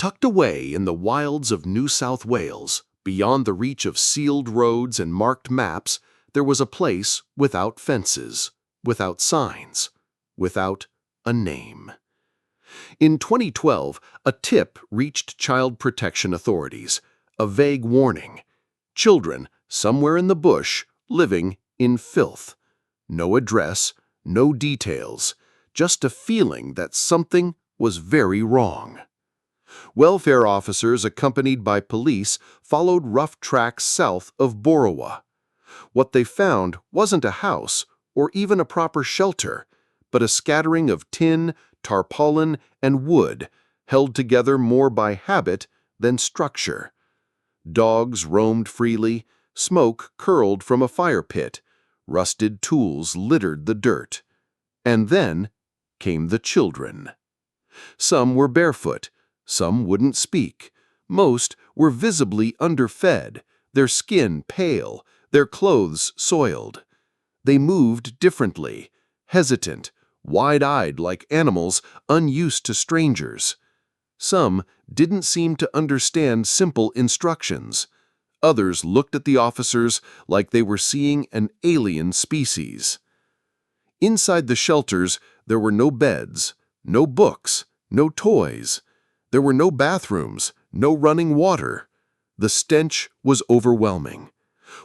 Tucked away in the wilds of New South Wales, beyond the reach of sealed roads and marked maps, there was a place without fences, without signs, without a name. In 2012, a tip reached Child Protection authorities, a vague warning. Children, somewhere in the bush, living in filth. No address, no details, just a feeling that something was very wrong. Welfare officers accompanied by police followed rough tracks south of Borowa. What they found wasn't a house or even a proper shelter, but a scattering of tin, tarpaulin, and wood, held together more by habit than structure. Dogs roamed freely, smoke curled from a fire pit, rusted tools littered the dirt. And then came the children. Some were barefoot, some wouldn't speak. Most were visibly underfed, their skin pale, their clothes soiled. They moved differently, hesitant, wide-eyed like animals unused to strangers. Some didn't seem to understand simple instructions. Others looked at the officers like they were seeing an alien species. Inside the shelters, there were no beds, no books, no toys. There were no bathrooms, no running water. The stench was overwhelming.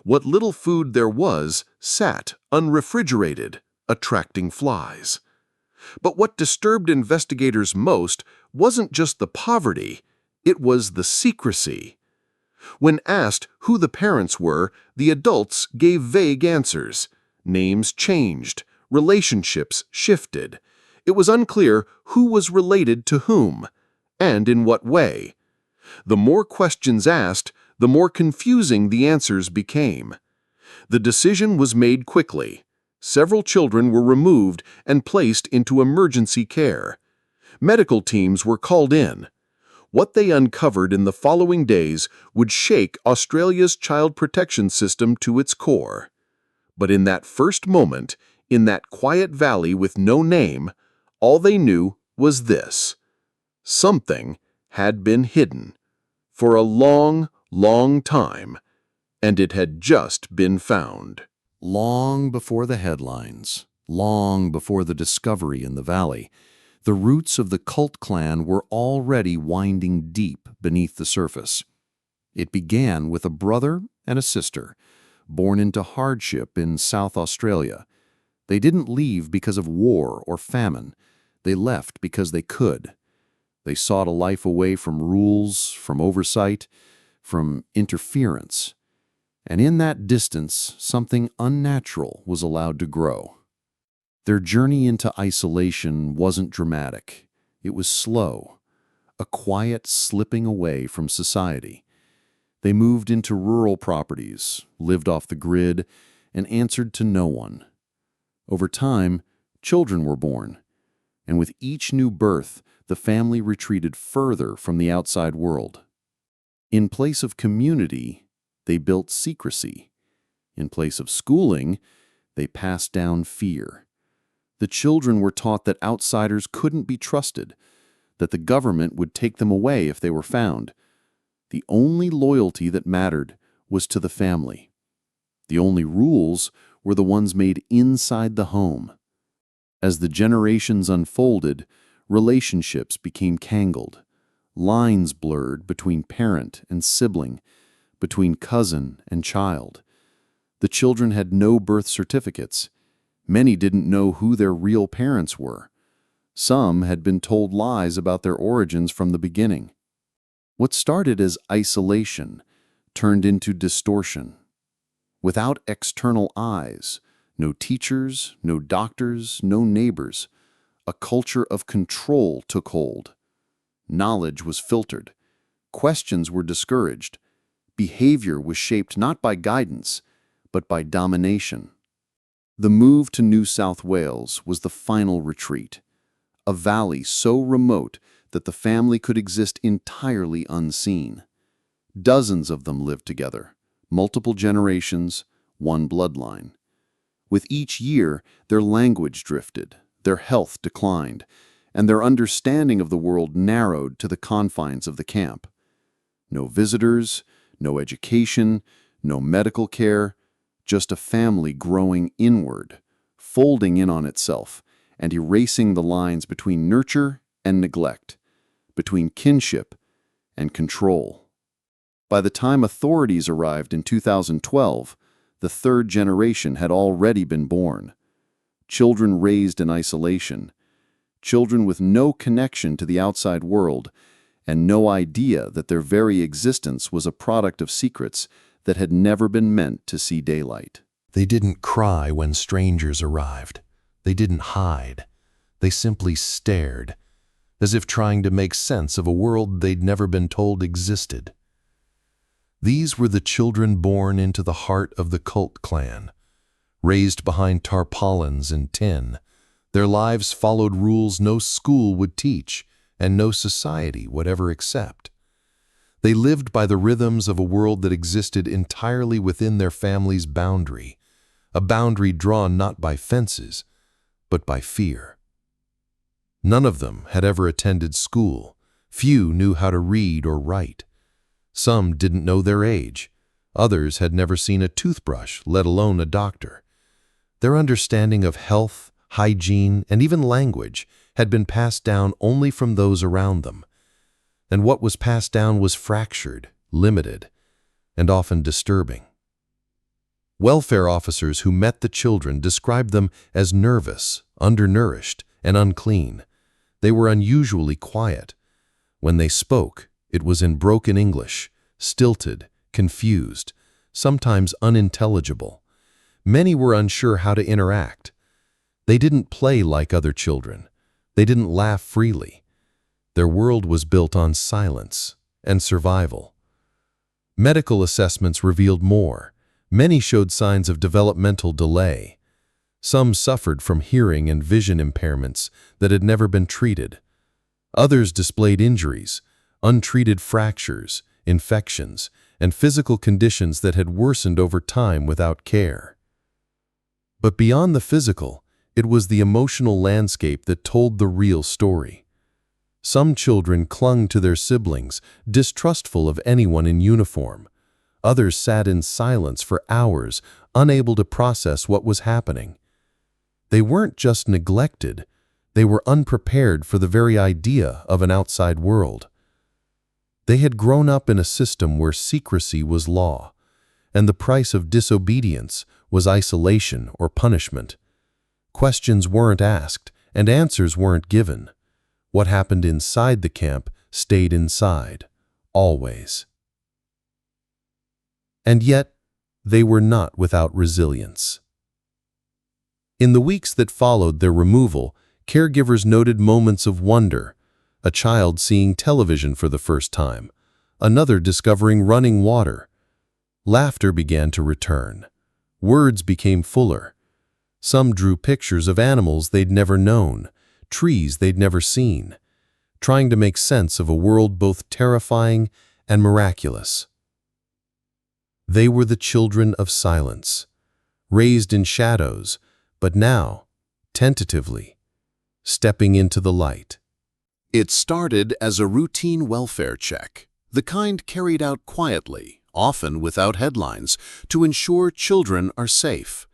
What little food there was sat unrefrigerated, attracting flies. But what disturbed investigators most wasn't just the poverty, it was the secrecy. When asked who the parents were, the adults gave vague answers. Names changed, relationships shifted. It was unclear who was related to whom, and in what way. The more questions asked, the more confusing the answers became. The decision was made quickly. Several children were removed and placed into emergency care. Medical teams were called in. What they uncovered in the following days would shake Australia's child protection system to its core. But in that first moment, in that quiet valley with no name, all they knew was this: something had been hidden for a long, long time, and it had just been found. Long before the headlines, long before the discovery in the valley, the roots of the Colt clan were already winding deep beneath the surface. It began with a brother and a sister, born into hardship in South Australia. They didn't leave because of war or famine. They left because they could. They sought a life away from rules, from oversight, from interference. And in that distance, something unnatural was allowed to grow. Their journey into isolation wasn't dramatic. It was slow, a quiet slipping away from society. They moved into rural properties, lived off the grid, and answered to no one. Over time, children were born, and with each new birth, the family retreated further from the outside world. In place of community, they built secrecy. In place of schooling, they passed down fear. The children were taught that outsiders couldn't be trusted, that the government would take them away if they were found. The only loyalty that mattered was to the family. The only rules were the ones made inside the home. As the generations unfolded, relationships became tangled. Lines blurred between parent and sibling, between cousin and child. The children had no birth certificates. Many didn't know who their real parents were. Some had been told lies about their origins from the beginning. What started as isolation turned into distortion. Without external eyes, no teachers, no doctors, no neighbors, a culture of control took hold. Knowledge was filtered. Questions were discouraged. Behavior was shaped not by guidance, but by domination. The move to New South Wales was the final retreat, a valley so remote that the family could exist entirely unseen. Dozens of them lived together, multiple generations, one bloodline. With each year, their language drifted, their health declined, and their understanding of the world narrowed to the confines of the camp. No visitors, no education, no medical care, just a family growing inward, folding in on itself, and erasing the lines between nurture and neglect, between kinship and control. By the time authorities arrived in 2012, the third generation had already been born. Children raised in isolation, children with no connection to the outside world, and no idea that their very existence was a product of secrets that had never been meant to see daylight. They didn't cry when strangers arrived. They didn't hide. They simply stared, as if trying to make sense of a world they'd never been told existed. These were the children born into the heart of the Colt clan, raised behind tarpaulins and tin. Their lives followed rules no school would teach and no society would ever accept. They lived by the rhythms of a world that existed entirely within their family's boundary, a boundary drawn not by fences, but by fear. None of them had ever attended school. Few knew how to read or write. Some didn't know their age. Others had never seen a toothbrush, let alone a doctor. Their understanding of health, hygiene, and even language had been passed down only from those around them. And what was passed down was fractured, limited, and often disturbing. Welfare officers who met the children described them as nervous, undernourished, and unclean. They were unusually quiet. When they spoke, it was in broken English, stilted, confused, sometimes unintelligible. Many were unsure how to interact. They didn't play like other children. They didn't laugh freely. Their world was built on silence and survival. Medical assessments revealed more. Many showed signs of developmental delay. Some suffered from hearing and vision impairments that had never been treated. Others displayed injuries, untreated fractures, infections, and physical conditions that had worsened over time without care. But beyond the physical, it was the emotional landscape that told the real story. Some children clung to their siblings, distrustful of anyone in uniform. Others sat in silence for hours, unable to process what was happening. They weren't just neglected, they were unprepared for the very idea of an outside world. They had grown up in a system where secrecy was law, and the price of disobedience was isolation or punishment. Questions weren't asked, and answers weren't given. What happened inside the camp stayed inside, always. And yet, they were not without resilience. In the weeks that followed their removal, caregivers noted moments of wonder, a child seeing television for the first time, another discovering running water. Laughter began to return. Words became fuller. Some drew pictures of animals they'd never known, trees they'd never seen, trying to make sense of a world both terrifying and miraculous. They were the children of silence, raised in shadows, but now, tentatively, stepping into the light. It started as a routine welfare check, the kind carried out quietly, often without headlines, to ensure children are safe.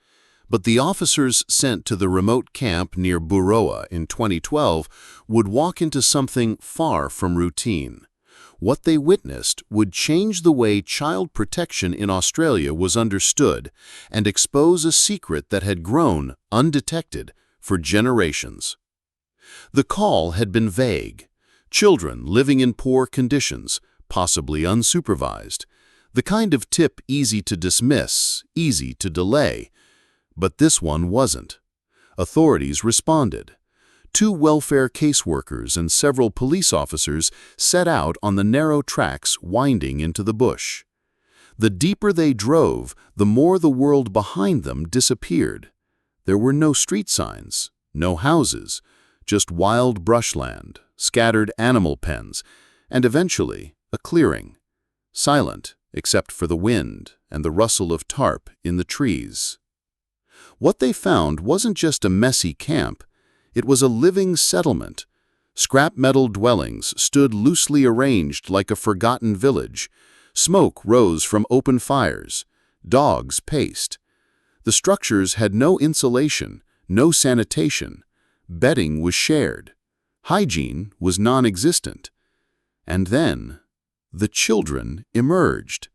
But the officers sent to the remote camp near Buroa in 2012 would walk into something far from routine. What they witnessed would change the way child protection in Australia was understood and expose a secret that had grown, undetected, for generations. The call had been vague. Children living in poor conditions, possibly unsupervised. The kind of tip easy to dismiss, easy to delay. But this one wasn't. Authorities responded. 2 welfare caseworkers and several police officers set out on the narrow tracks winding into the bush. The deeper they drove, the more the world behind them disappeared. There were no street signs, no houses, just wild brushland, scattered animal pens, and eventually a clearing, silent except for the wind and the rustle of tarp in the trees. What they found wasn't just a messy camp, it was a living settlement, Scrap metal dwellings stood loosely arranged like a forgotten village. Smoke rose from open fires. Dogs paced. The structures had no insulation, no sanitation. Bedding was shared. Hygiene was non-existent. And then, the children emerged.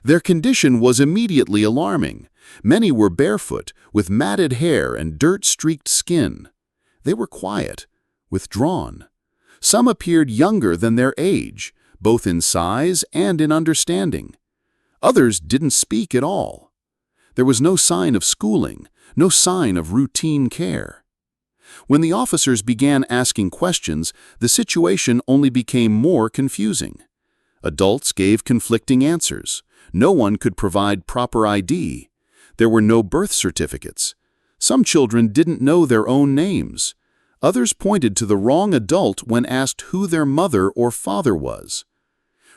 Their condition was immediately alarming. Many were barefoot, with matted hair and dirt-streaked skin. They were quiet, withdrawn. Some appeared younger than their age, both in size and in understanding. Others didn't speak at all. There was no sign of schooling, no sign of routine care. When the officers began asking questions, the situation only became more confusing. Adults gave conflicting answers. No one could provide proper ID. There were no birth certificates. Some children didn't know their own names. Others pointed to the wrong adult when asked who their mother or father was.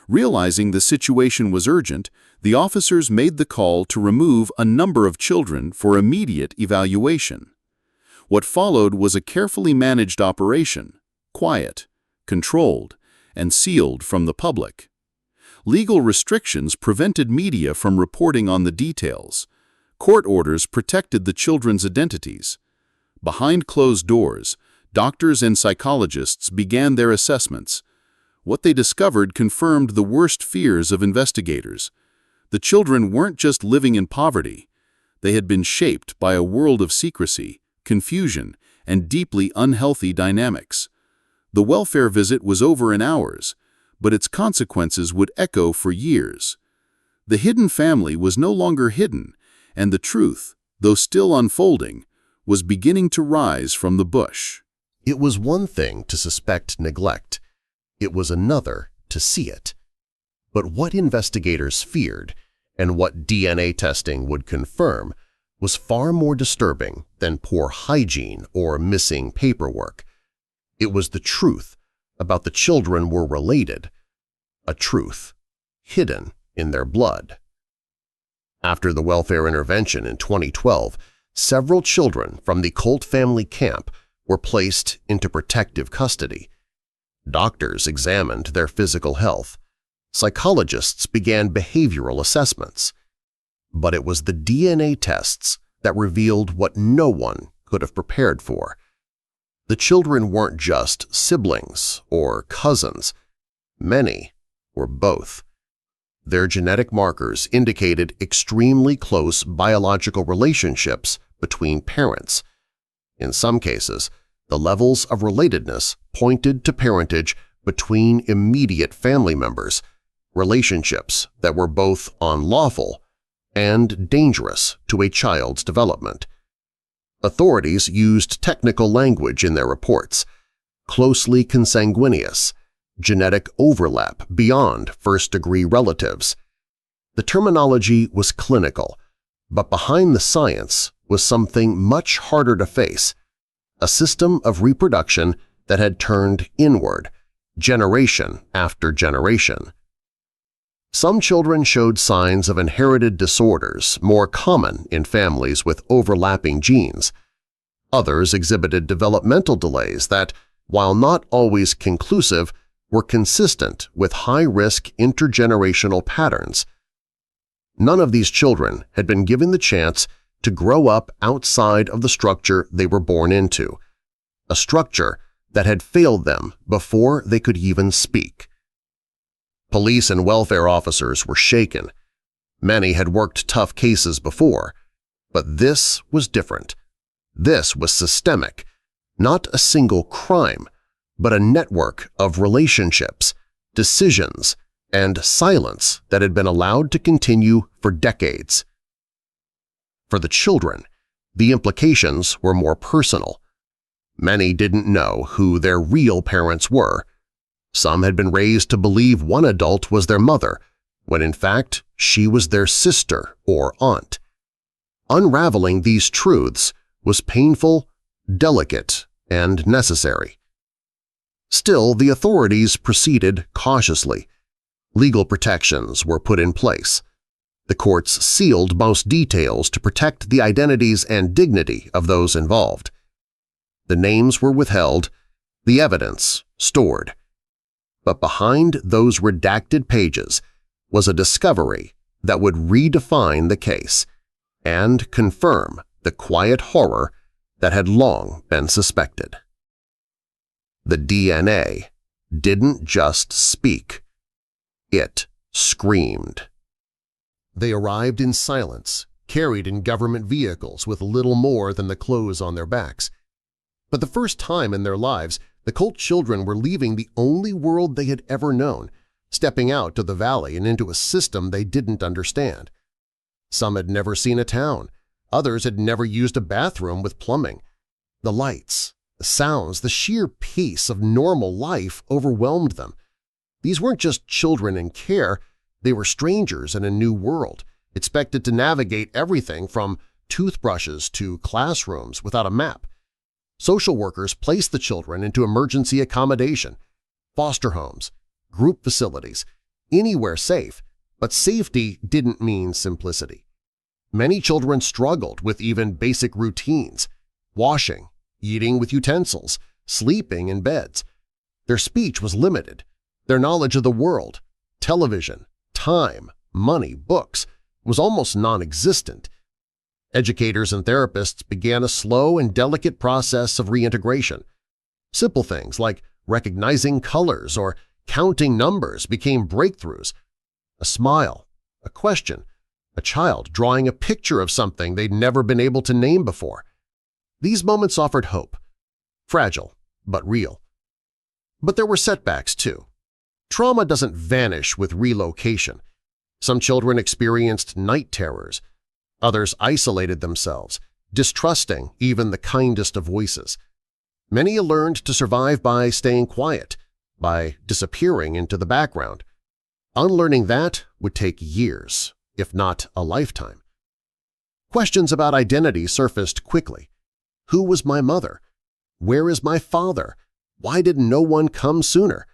Realizing the situation was urgent, the officers made the call to remove a number of children for immediate evaluation. What followed was a carefully managed operation, quiet, controlled, and sealed from the public. Legal restrictions prevented media from reporting on the details. Court orders protected the children's identities. Behind closed doors, doctors and psychologists began their assessments. What they discovered confirmed the worst fears of investigators. The children weren't just living in poverty. They had been shaped by a world of secrecy, confusion, and deeply unhealthy dynamics. The welfare visit was over in hours, but its consequences would echo for years. The hidden family was no longer hidden, and the truth, though still unfolding, was beginning to rise from the bush. It was one thing to suspect neglect. It was another to see it. But what investigators feared, and what DNA testing would confirm, was far more disturbing than poor hygiene or missing paperwork. It was the truth about the children were related, a truth hidden in their blood. After the welfare intervention in 2012, several children from the Colt family camp were placed into protective custody. Doctors examined their physical health. Psychologists began behavioral assessments. But it was the DNA tests that revealed what no one could have prepared for. The children weren't just siblings or cousins. Many were both. Their genetic markers indicated extremely close biological relationships between parents. In some cases, the levels of relatedness pointed to parentage between immediate family members, relationships that were both unlawful and dangerous to a child's development. Authorities used technical language in their reports: closely consanguineous, genetic overlap beyond first-degree relatives. The terminology was clinical, but behind the science was something much harder to face: a system of reproduction that had turned inward, generation after generation. Some children showed signs of inherited disorders more common in families with overlapping genes. Others exhibited developmental delays that, while not always conclusive, were consistent with high-risk intergenerational patterns. None of these children had been given the chance to grow up outside of the structure they were born into, a structure that had failed them before they could even speak. Police and welfare officers were shaken. Many had worked tough cases before, but this was different. This was systemic, not a single crime, but a network of relationships, decisions, and silence that had been allowed to continue for decades. For the children, the implications were more personal. Many didn't know who their real parents were. Some had been raised to believe one adult was their mother, when in fact she was their sister or aunt. Unraveling these truths was painful, delicate, and necessary. Still, the authorities proceeded cautiously. Legal protections were put in place. The courts sealed most details to protect the identities and dignity of those involved. The names were withheld, The evidence stored. But behind those redacted pages was a discovery that would redefine the case and confirm the quiet horror that had long been suspected. The DNA didn't just speak. It screamed. They arrived in silence, carried in government vehicles with little more than the clothes on their backs. For the first time in their lives, the Colt children were leaving the only world they had ever known, stepping out to the valley and into a system they didn't understand. Some had never seen a town. Others had never used a bathroom with plumbing. The lights, the sounds, the sheer pace of normal life overwhelmed them. These weren't just children in care, they were strangers in a new world, expected to navigate everything from toothbrushes to classrooms without a map. Social workers placed the children into emergency accommodation, foster homes, group facilities, anywhere safe, but safety didn't mean simplicity. Many children struggled with even basic routines – washing, eating with utensils, sleeping in beds. Their speech was limited. Their knowledge of the world, television, time, money, books was almost non-existent. Educators and therapists began a slow and delicate process of reintegration. Simple things like recognizing colors or counting numbers became breakthroughs. A smile, a question, a child drawing a picture of something they'd never been able to name before. These moments offered hope. Fragile, but real. But there were setbacks too. Trauma doesn't vanish with relocation. Some children experienced night terrors. Others isolated themselves, distrusting even the kindest of voices. Many learned to survive by staying quiet, by disappearing into the background. Unlearning that would take years, if not a lifetime. Questions about identity surfaced quickly. Who was my mother? Where is my father? Why did no one come sooner?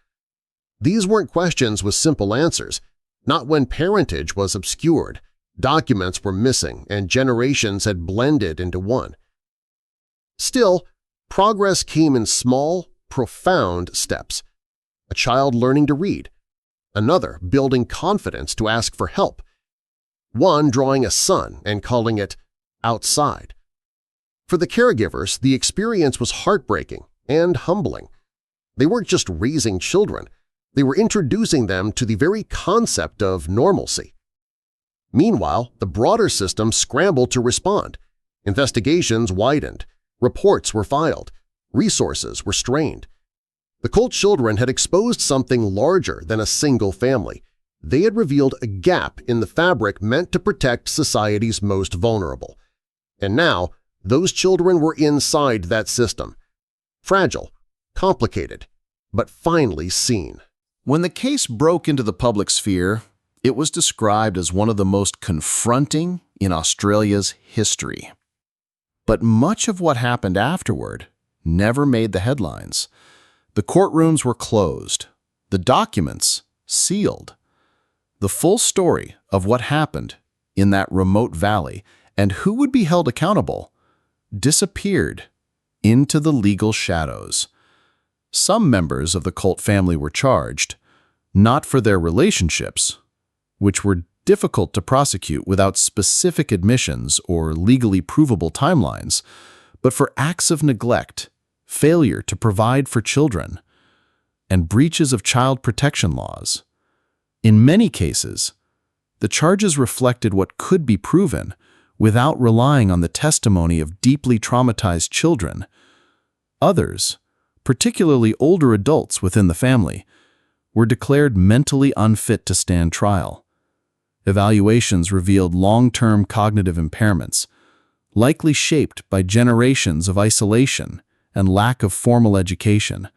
These weren't questions with simple answers, not when parentage was obscured, documents were missing, and generations had blended into one. Still, progress came in small, profound steps. A child learning to read, another building confidence to ask for help, one drawing a sun and calling it outside. For the caregivers, the experience was heartbreaking and humbling. They weren't just raising children, they were introducing them to the very concept of normalcy. Meanwhile, the broader system scrambled to respond. Investigations widened, reports were filed, resources were strained. The Colt children had exposed something larger than a single family. They had revealed a gap in the fabric meant to protect society's most vulnerable. And now, those children were inside that system. Fragile, complicated, but finally seen. When the case broke into the public sphere, it was described as one of the most confronting in Australia's history. But much of what happened afterward never made the headlines. The courtrooms were closed, the documents sealed. The full story of what happened in that remote valley and who would be held accountable disappeared into the legal shadows. Some members of the Colt family were charged, not for their relationships, which were difficult to prosecute without specific admissions or legally provable timelines, but for acts of neglect, failure to provide for children, and breaches of child protection laws. In many cases, the charges reflected what could be proven without relying on the testimony of deeply traumatized children. Others, particularly older adults within the family, were declared mentally unfit to stand trial. Evaluations revealed long-term cognitive impairments, likely shaped by generations of isolation and lack of formal education.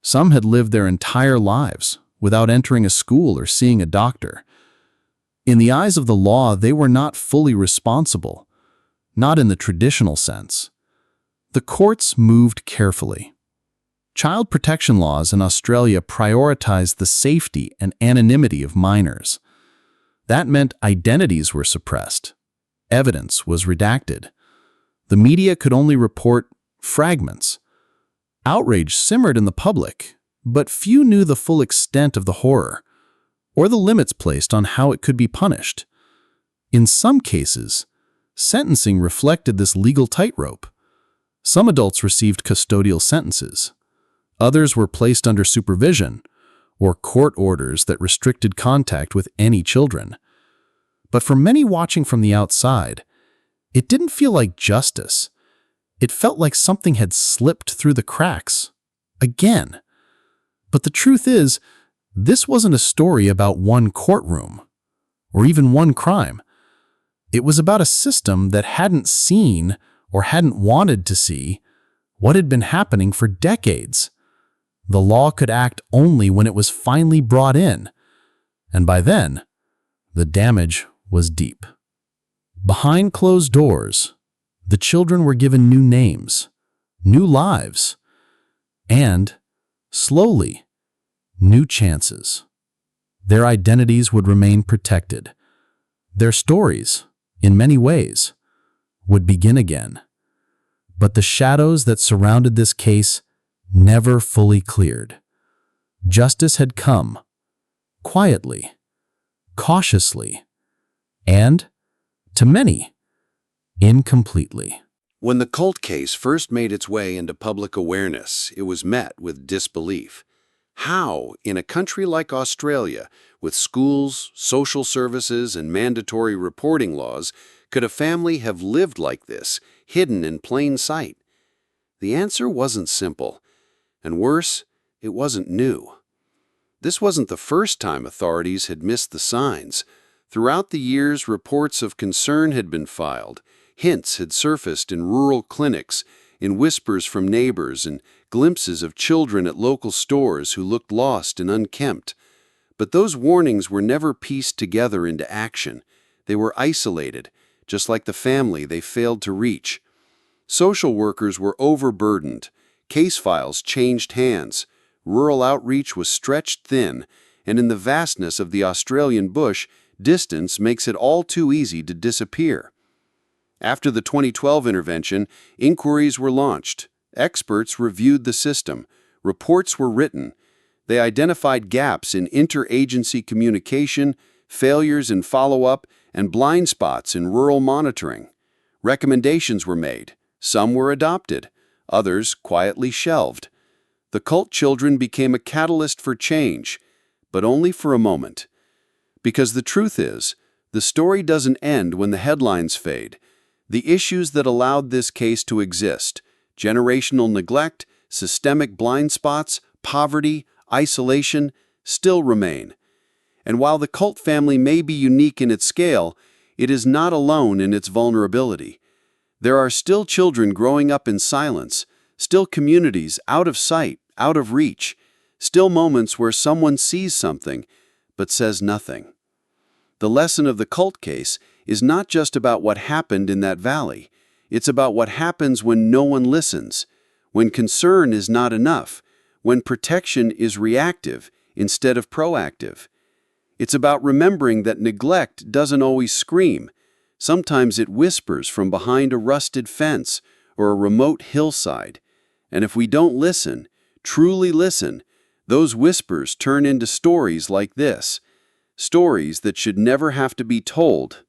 Some had lived their entire lives without entering a school or seeing a doctor. In the eyes of the law, they were not fully responsible, not in the traditional sense. The courts moved carefully. Child protection laws in Australia prioritized the safety and anonymity of minors. That meant identities were suppressed. Evidence was redacted. The media could only report fragments. Outrage simmered in the public, but few knew the full extent of the horror, or the limits placed on how it could be punished. In some cases, sentencing reflected this legal tightrope. Some adults received custodial sentences. Others were placed under supervision, or court orders that restricted contact with any children. But for many watching from the outside, it didn't feel like justice. It felt like something had slipped through the cracks. Again. But the truth is, this wasn't a story about one courtroom, or even one crime. It was about a system that hadn't seen, or hadn't wanted to see, what had been happening for decades. The law could act only when it was finally brought in, and by then, the damage was deep. Behind closed doors, the children were given new names, new lives, and, slowly, new chances. Their identities would remain protected. Their stories, in many ways, would begin again. But the shadows that surrounded this case never fully cleared. Justice had come, quietly, cautiously, and, to many, incompletely. When the Colt case first made its way into public awareness, it was met with disbelief. How, in a country like Australia, with schools, social services, and mandatory reporting laws, could a family have lived like this, hidden in plain sight? The answer wasn't simple, and worse, it wasn't new. This wasn't the first time authorities had missed the signs. Throughout the years, reports of concern had been filed. Hints had surfaced in rural clinics, in whispers from neighbors, and glimpses of children at local stores who looked lost and unkempt. But those warnings were never pieced together into action. They were isolated, just like the family they failed to reach. Social workers were overburdened. Case files changed hands. Rural outreach was stretched thin, and in the vastness of the Australian bush, distance makes it all too easy to disappear. After the 2012 intervention, inquiries were launched. Experts reviewed the system. Reports were written. They identified gaps in interagency communication, failures in follow-up, and blind spots in rural monitoring. Recommendations were made. Some were adopted. Others quietly shelved. The Colt children became a catalyst for change, but only for a moment. Because the truth is, the story doesn't end when the headlines fade. The issues that allowed this case to exist, generational neglect, systemic blind spots, poverty, isolation, still remain. And while the Colt family may be unique in its scale, it is not alone in its vulnerability. There are still children growing up in silence, still communities out of sight, out of reach, still moments where someone sees something but says nothing. The lesson of the Colt case is not just about what happened in that valley. It's about what happens when no one listens, when concern is not enough, when protection is reactive instead of proactive. It's about remembering that neglect doesn't always scream. Sometimes it whispers from behind a rusted fence or a remote hillside. And if we don't listen, truly listen, those whispers turn into stories like this. Stories that should never have to be told,